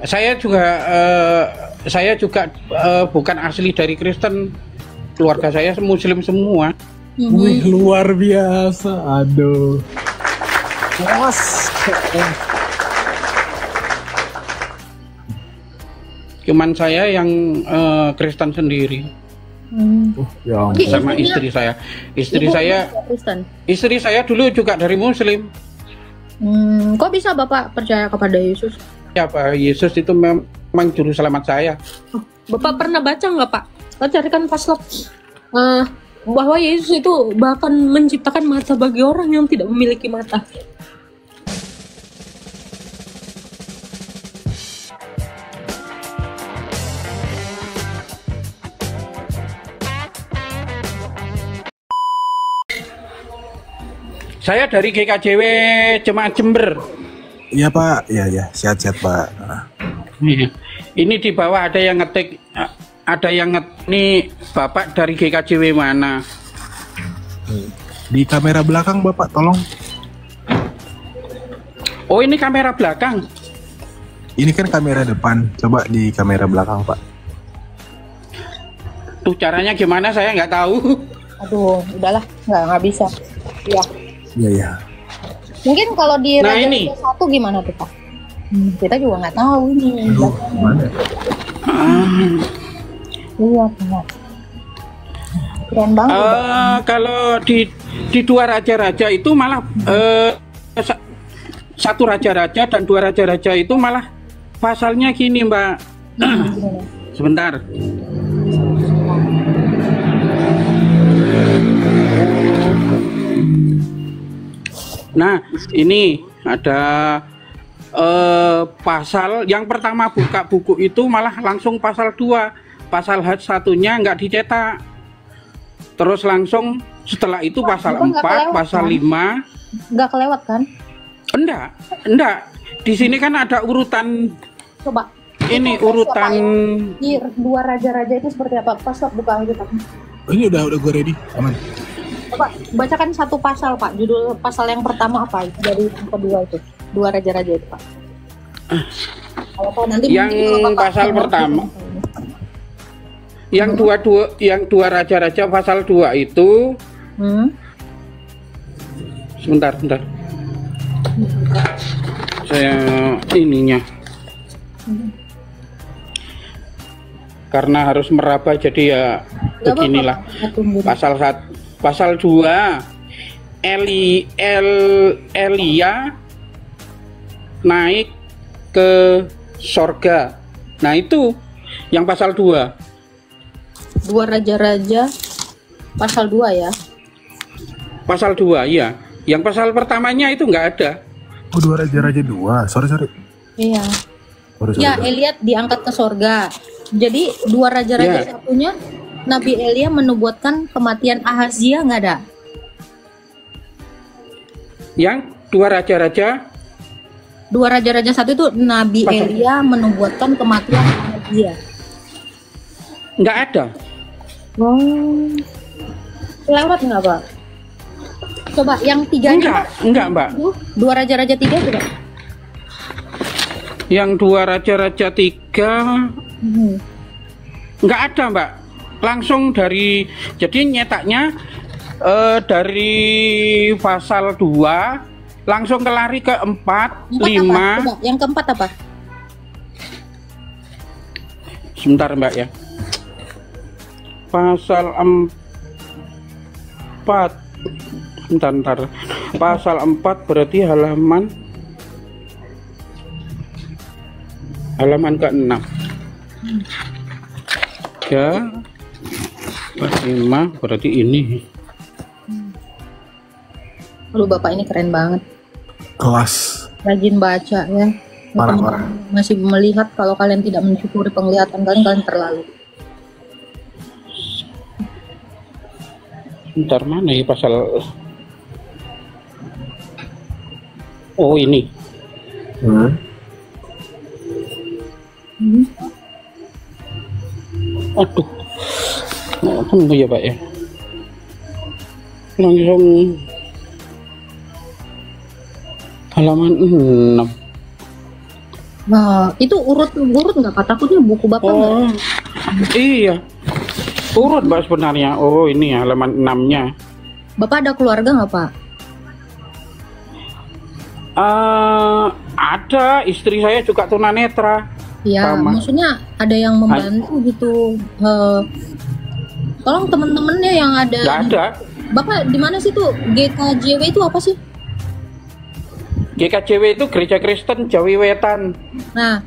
Saya juga bukan asli dari Kristen. Keluarga saya Muslim semua. Wih, luar biasa. Aduh. Puas. Cuman saya yang Kristen sendiri. Ya, Sama istri saya. Istri saya dulu juga dari Muslim. Kok bisa Bapak percaya kepada Yesus? Ya Pak, Yesus itu memang juru selamat saya. Bapak pernah baca nggak Pak? Kita carikan pasal bahwa Yesus itu bahkan menciptakan mata bagi orang yang tidak memiliki mata. Saya dari GKJW Jemaat Jember. iya Pak, ya, sehat-sehat Pak. Ini di bawah ada yang ngetik, nih Bapak dari GKJW mana? Di kamera belakang Bapak, tolong. Oh ini kamera belakang. Ini kan kamera depan, coba di kamera belakang Pak. Tuh caranya gimana saya nggak tahu. Aduh, udahlah, nggak bisa. Ya. Iya. Mungkin kalau di Nah, Raja ini. satu gimana tuh Pak? Kita juga nggak tahu ini. Aduh, gimana? Iya Pak. Keren banget. Kalau di dua raja-raja itu malah satu raja-raja dan dua raja-raja itu malah pasalnya gini Mbak. Sebentar. Nah, ini ada pasal yang pertama buka buku itu malah langsung pasal 2. Pasal satunya nggak dicetak. Terus langsung setelah itu pasal 4, pasal 5. Nggak kelewat kan? Enggak. Di sini kan ada urutan. Coba. Ini urutan. Di dua raja-raja itu seperti apa? Pasal buka aja Pak. Oh, ini udah gue ready, aman. Coba bacakan satu pasal Pak. Judul pasal yang pertama apa dari yang kedua itu? Dua raja-raja itu Pak. Kalau Pak nanti Yang pasal pertama. Yang dua raja-raja pasal 2 itu. Sebentar. Saya ininya. Karena harus meraba jadi ya beginilah. Pasal 2 Elia naik ke sorga. Nah itu yang pasal 2. Dua raja-raja pasal 2 ya. Pasal 2 ya. Yang pasal pertamanya itu nggak ada. Oh, dua raja-raja 2. Sorry. Iya. Sorry. Ya, Elia diangkat ke sorga. Jadi dua raja-raja satunya Nabi Elia menubuatkan kematian Ahazia nggak ada? Yang dua raja-raja satu itu Nabi Elia menubuatkan kematian Ahazia. nggak ada. Lewat nggak Pak? Coba yang 3-nya. Enggak Mbak. Dua raja-raja 3 juga. Yang dua raja-raja 3 nggak ada Mbak. Langsung dari, jadi nyetaknya dari pasal 2 langsung lari ke 4, 5. Coba, yang keempat apa? Sebentar Mbak ya. Pasal 4. Bentar. Pasal 4 berarti halaman ke-6. Ya. 5 berarti ini. Aduh Bapak ini keren banget. Kelas. Rajin baca ya. Parah. Masih melihat kalau kalian tidak mensyukuri penglihatan kalian terlalu. Bentar, mana ya pasal? Oh ini. Aduh. Tunggu ya Pak ya. Langsung halaman 6. Nah, itu urut nggak Pak? Takutnya buku Bapak nggak? Oh, iya. Urut Mbak sebenarnya. Oh, ini halaman 6-nya. Bapak ada keluarga nggak Pak? Ada, istri saya juga tunanetra. Ya, Sama. maksudnya ada yang membantu gitu. Tolong teman-temannya yang ada. Nggak ada. Bapak di mana sih tuh? GKJW itu apa sih? GKJW itu Gereja Kristen Jawi Wetan. Nah,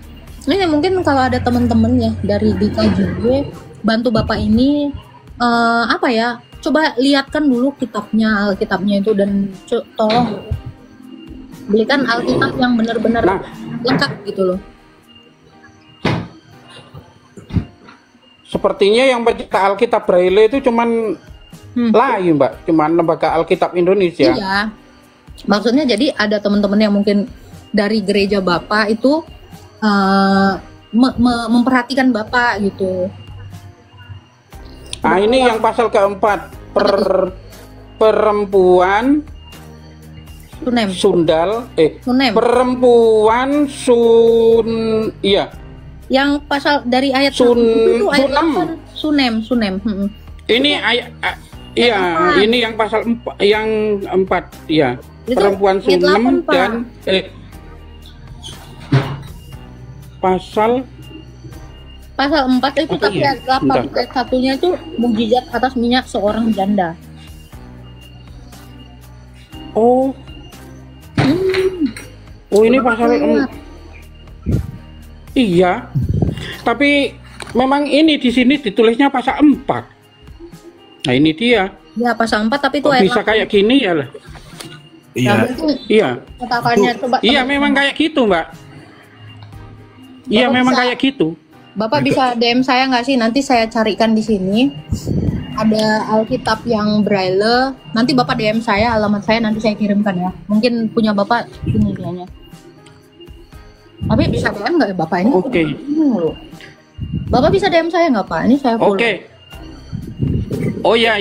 ini mungkin kalau ada teman-teman ya dari GKJW bantu Bapak ini apa ya? Coba lihatkan dulu Alkitabnya itu dan tolong belikan Alkitab yang benar-benar lengkap gitu loh. Sepertinya yang pencipta Alkitab Braille itu cuman lain Mbak, cuman Lembaga Alkitab Indonesia. Iya. Maksudnya jadi ada teman-teman yang mungkin dari gereja Bapak itu memperhatikan Bapak gitu. Nah, ini yang pasal keempat, perempuan Sunem. Sundal, Sunem. perempuan iya. Yang pasal dari ayat Sunem. 8, Sunem. Ini ayat, iya, ini yang pasal yang 4, ya. Itu Perempuan ayat Sunem 8, dan pasal 4 itu tapi iya? ayat 8 ayat 1-nya itu mukjizat atas minyak seorang janda. Oh, ini pasal iya. Tapi memang ini di sini ditulisnya pasal 4. Nah, ini dia. Ya, pasal 4 tapi itu Kok ayat bisa 8. kayak gini ya lah. Iya. Iya. Katakannya coba. Iya, memang kayak gitu, Mbak. Iya, Bapak memang bisa- kayak gitu. Bapak bisa DM saya nggak sih? Nanti saya carikan di sini. Ada Alkitab yang Braille. Nanti Bapak DM saya, alamat saya nanti saya kirimkan ya. Mungkin punya Bapak ini kayaknya. Tapi bisa DM nggak ya Bapak ini? Oke. Bapak bisa DM saya nggak Pak? Ini saya follow. Oke. Oh ya.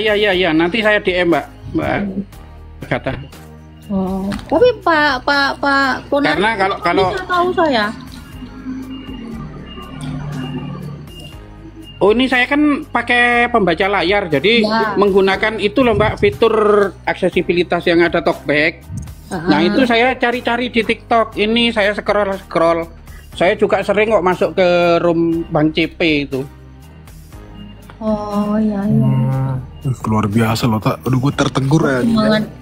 Nanti saya DM Mbak kata. Oh, tapi Pak Ponari Karena kalau bisa tahu saya. Oh, ini saya kan pakai pembaca layar, jadi Ya. menggunakan itu loh Mbak, fitur aksesibilitas yang ada talkback. Nah, itu saya cari-cari di TikTok. Ini saya scroll. Saya juga sering kok masuk ke room Bang CP itu. Oh iya. Luar biasa loh, tak. Aduh, gue tertegur ya.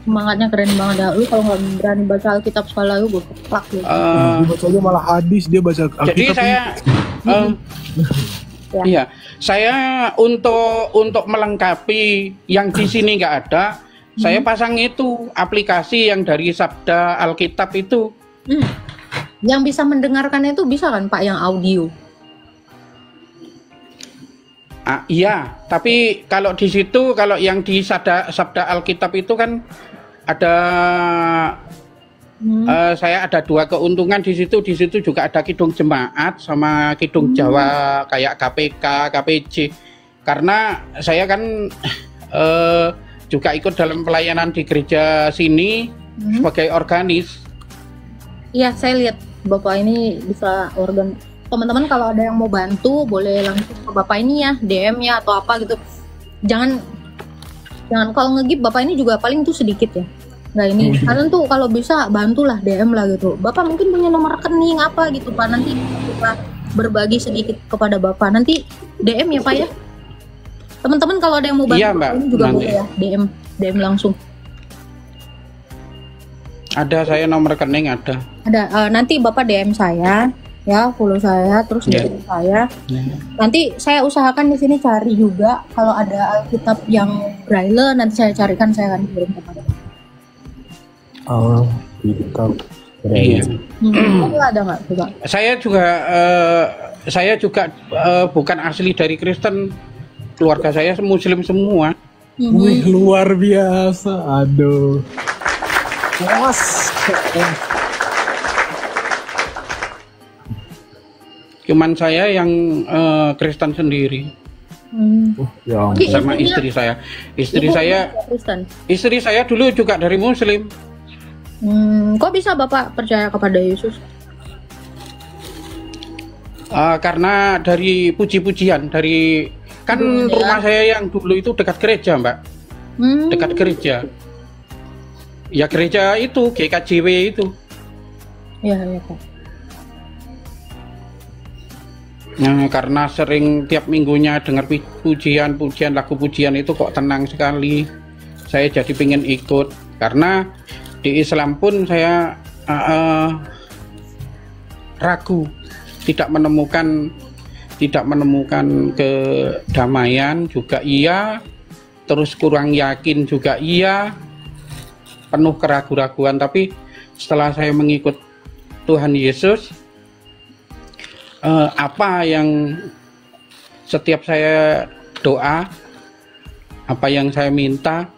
Semangatnya keren banget ya. Lu kalau nggak berani baca Alkitab sekali gue keplak gitu. Dia bacanya malah hadis, dia baca Alkitab. Jadi saya Ya. iya, saya untuk melengkapi yang di sini nggak ada, saya pasang itu aplikasi yang dari Sabda Alkitab itu. Yang bisa mendengarkan itu bisa kan Pak yang audio? Iya, tapi kalau di situ, kalau yang di Sabda Alkitab itu kan ada saya ada 2 keuntungan di situ. Di situ juga ada kidung jemaat sama kidung Jawa kayak KPK, KPJ. Karena saya kan juga ikut dalam pelayanan di gereja sini sebagai organis. Iya, saya lihat Bapak ini bisa organ. Teman-teman kalau ada yang mau bantu boleh langsung ke Bapak ini ya, DM ya atau apa gitu. Jangan kalau nge-give Bapak ini juga paling tuh sedikit ya. Nah ini kalian tuh kalau bisa bantulah DM lah gitu. Bapak mungkin punya nomor rekening apa gitu Pak, nanti kita berbagi sedikit kepada Bapak. Nanti DM ya Pak ya. Teman-teman kalau ada yang mau bantu Iya, Mbak, ini juga nanti. boleh ya DM langsung. Ada, saya nomor rekening ada. Ada nanti Bapak DM saya ya, follow saya terus Ya. DM saya. Nanti saya usahakan di sini cari juga kalau ada Alkitab yang Braille, nanti saya carikan, saya akan kirim kepada Bapak. Oh, Alkitab. Iya. Tapi ada nggak coba? Saya juga bukan asli dari Kristen. Keluarga saya Muslim semua. Wih, luar biasa. Aduh. Puas. Cuman saya yang Kristen sendiri Ya, Tapi sama istrinya- istri saya. Ibu Kristen. Istri saya dulu juga dari Muslim. Kok bisa Bapak percaya kepada Yesus? Karena dari puji-pujian dari kan rumah saya yang dulu itu dekat gereja, Mbak. Dekat gereja. Ya gereja itu GKJW itu. Ya, ya Pak. Nah, karena sering tiap minggunya dengar pujian-pujian, lagu pujian itu kok tenang sekali. Saya jadi pengen ikut. Karena di Islam pun saya ragu, tidak menemukan kedamaian juga iya, terus kurang yakin juga iya, penuh keraguan-raguan. Tapi setelah saya mengikut Tuhan Yesus, apa yang setiap saya doa, apa yang saya minta,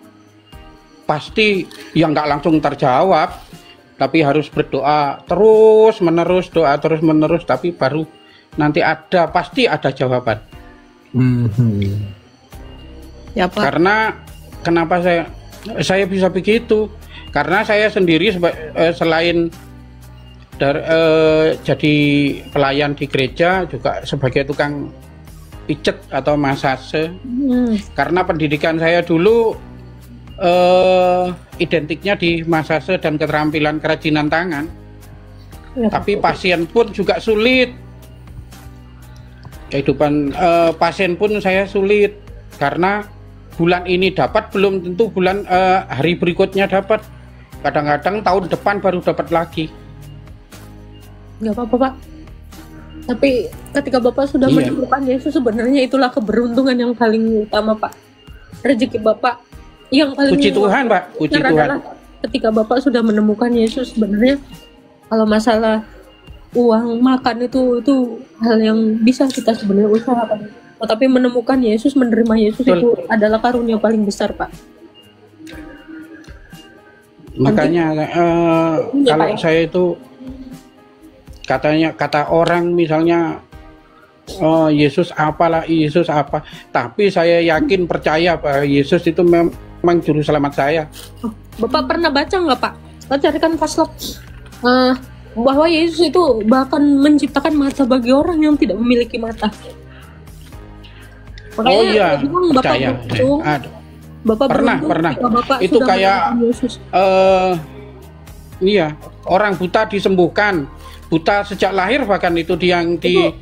pasti yang nggak langsung terjawab, tapi harus berdoa terus menerus, doa terus menerus, tapi baru nanti pasti ada jawaban. Ya, Pak. Karena kenapa saya bisa begitu? Karena saya sendiri selain jadi pelayan di gereja, juga sebagai tukang pijet atau masase. Karena pendidikan saya dulu identiknya di masase dan keterampilan kerajinan tangan. Ya, tapi pasien pun juga sulit. Kehidupan pasien pun saya sulit, karena bulan ini dapat belum tentu bulan hari berikutnya dapat. Kadang-kadang tahun depan baru dapat lagi. Nggak apa-apa, Pak. Tapi ketika Bapak sudah menemukan Yesus, sebenarnya itulah keberuntungan yang paling utama, Pak. Rezeki Bapak yang paling puji Tuhan, Pak. Puji Tuhan. Ketika Bapak sudah menemukan Yesus, sebenarnya kalau masalah uang makan itu hal yang bisa kita sebenarnya usahakan. Tapi menemukan Yesus, menerima Yesus, itu adalah karunia paling besar, Pak. Makanya kalau saya itu kata orang misalnya Yesus apalah, Yesus apa, tapi saya yakin percaya bahwa Yesus itu memang juru selamat saya. Bapak pernah baca nggak, Pak? Kita carikan paslap bahwa Yesus itu bahkan menciptakan mata bagi orang yang tidak memiliki mata. Makanya, oh iya, percaya. Bapak pernah. Bapak itu kayak iya, orang buta disembuhkan, buta sejak lahir, bahkan itu yang di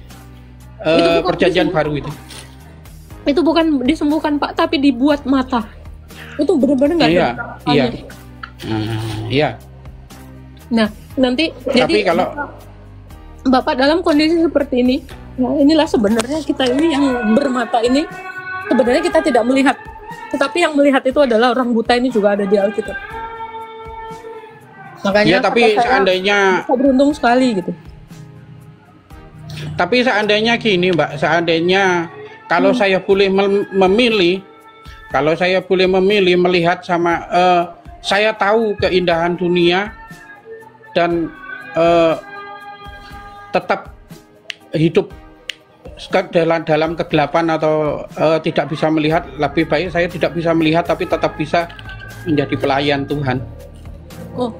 perjanjian baru itu. Itu bukan disembuhkan, Pak, tapi dibuat mata. Itu benar-benar nggak ada. Iya. Nah, nanti tapi jadi kalau Bapak dalam kondisi seperti ini, nah inilah sebenarnya kita ini yang bermata ini, sebenarnya kita tidak melihat, tetapi yang melihat itu adalah orang buta. Ini juga ada di Alkitab. Makanya ya, tapi seandainya kita beruntung sekali gitu. Tapi seandainya gini, Mbak, seandainya kalau saya boleh memilih, melihat sama saya tahu keindahan dunia dan tetap hidup dalam kegelapan atau tidak bisa melihat, lebih baik saya tidak bisa melihat tapi tetap bisa menjadi pelayan Tuhan. Oh,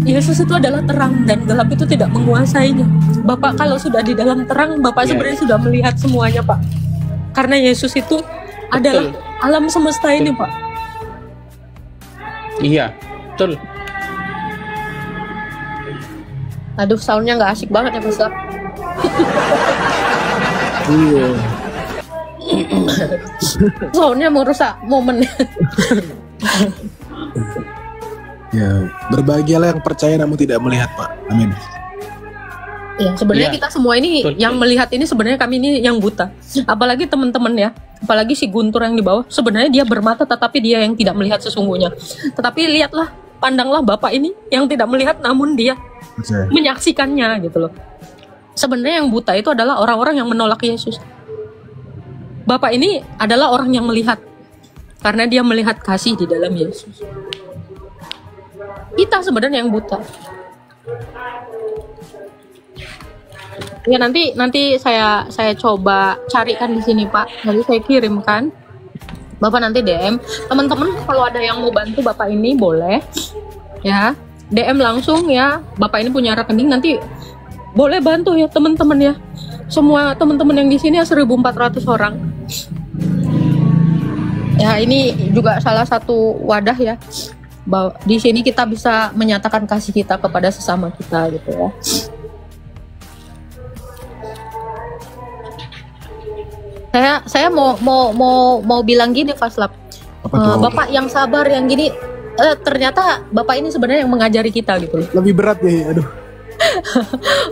Yesus itu adalah terang dan gelap itu tidak menguasainya. Bapak kalau sudah di dalam terang, Bapak sebenarnya sudah melihat semuanya, Pak. Karena Yesus itu adalah alam semesta ini, Pak. Iya, betul. Aduh, soundnya nggak asik banget ya, Mas. Iya. Soundnya merusak momen. Ya, berbahagialah yang percaya namun tidak melihat, Pak. Amin. Ya, sebenarnya kita semua ini yang melihat ini sebenarnya kami ini yang buta. Apalagi teman-teman ya, apalagi si Guntur yang di bawah, sebenarnya dia bermata tetapi dia yang tidak melihat sesungguhnya. Tetapi lihatlah, pandanglah Bapak ini yang tidak melihat namun dia menyaksikannya gitu loh. Sebenarnya yang buta itu adalah orang-orang yang menolak Yesus. Bapak ini adalah orang yang melihat karena dia melihat kasih di dalam Yesus. Kita sebenarnya yang buta. Ya nanti saya coba carikan di sini, Pak. Nanti saya kirimkan. Bapak nanti DM. Teman-teman kalau ada yang mau bantu Bapak ini boleh ya. DM langsung ya. Bapak ini punya rekening, nanti boleh bantu ya teman-teman ya. semua teman-teman yang di sini 1.400 orang. Ya, ini juga salah satu wadah ya. Bahwa di sini kita bisa menyatakan kasih kita kepada sesama kita gitu ya. Saya mau bilang gini, Faslap. Bapak yang sabar yang gini, ternyata Bapak ini sebenarnya yang mengajari kita gitu loh. Lebih berat ya, aduh.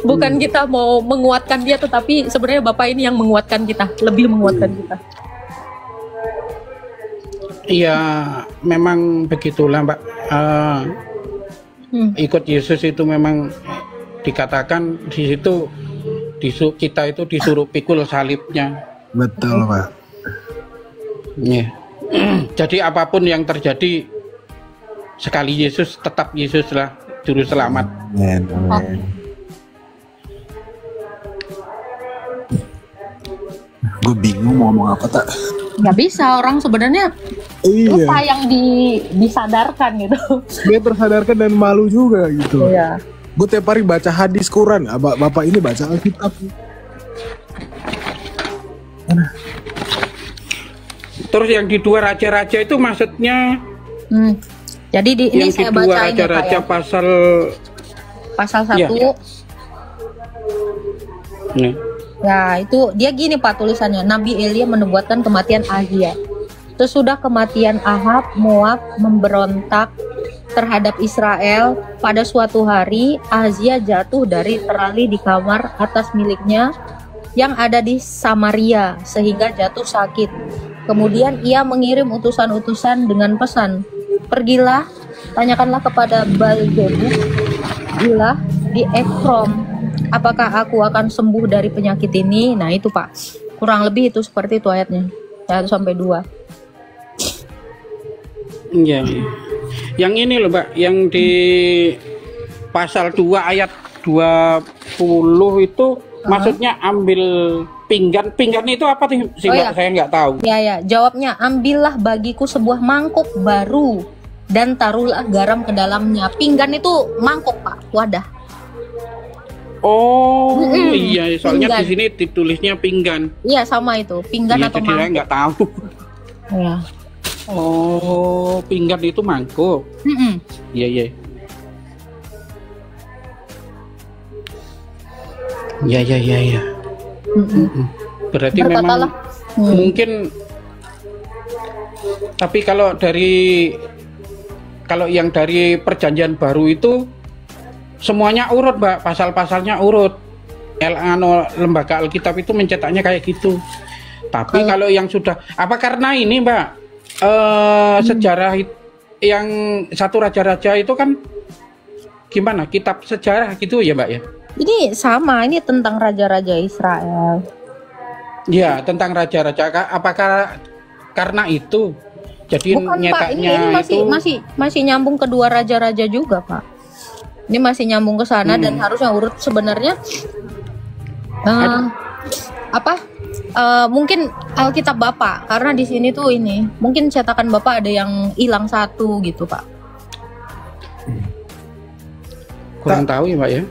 Bukan kita mau menguatkan dia, tetapi sebenarnya Bapak ini yang menguatkan kita, lebih menguatkan kita. Iya, memang begitulah Mbak. Ikut Yesus itu memang dikatakan di situ kita itu disuruh pikul salibnya. Betul Pak. Yeah. Jadi apapun yang terjadi, sekali Yesus tetap Yesus lah juru selamat. Amen. Amen. Gue bingung mau ngomong apa tak. Nggak bisa, orang sebenarnya lupa yang disadarkan gitu. Dia tersadarkan dan malu juga gitu. Iya. Gue tiap hari baca hadis Quran, bapak ini baca Alkitab. Terus yang di 2 raja-raja itu maksudnya? Jadi ini saya baca ini raja-raja ya. pasal 1. Ya. Ya, itu dia gini Pak tulisannya. Nabi Elia menubuatkan kematian Ahazia. Sesudah kematian Ahab, Moab memberontak terhadap Israel. Pada suatu hari, Ahazia jatuh dari terali di kamar atas miliknya yang ada di Samaria sehingga jatuh sakit. Kemudian ia mengirim utusan-utusan dengan pesan, "Pergilah, tanyakanlah kepada Baal-zebub di Ekrom, apakah aku akan sembuh dari penyakit ini?" Nah itu Pak, kurang lebih itu seperti itu ayatnya 1-2. Iya. Yang ini loh Mbak, yang di pasal 2 ayat 20 itu maksudnya ambil pinggan. Pinggan itu apa sih Mbak? Saya nggak tahu. Ya, jawabnya, ambillah bagiku sebuah mangkuk baru dan taruhlah garam ke dalamnya. Pinggan itu mangkuk Pak, wadah. Oh iya, soalnya pinggan. Di sini ditulisnya pinggan. Iya sama itu, pinggan Iya, atau jadi saya mangkuk. nggak tahu. Iya. Oh, pinggan itu mangkuk. Iya. Ya. Berarti memang mungkin. Tapi kalau yang dari Perjanjian Baru itu semuanya urut, Mbak, pasal-pasalnya urut. Lembaga Alkitab itu mencetaknya kayak gitu. Tapi kalau yang sudah karena ini, Mbak, sejarah yang 1 raja-raja itu kan gimana? Kitab sejarah gitu ya, Mbak ya? Ini sama, ini tentang raja-raja Israel. Ya, tentang raja-raja. Apakah karena itu? Jadi bukan nyetaknya Pak, ini masih nyambung ke 2 raja-raja juga, Pak. Ini masih nyambung ke sana dan harusnya urut sebenarnya. Mungkin Alkitab Bapak, karena di sini tuh ini mungkin cetakan Bapak ada yang hilang 1 gitu Pak. Kurang tahu ya Pak ya.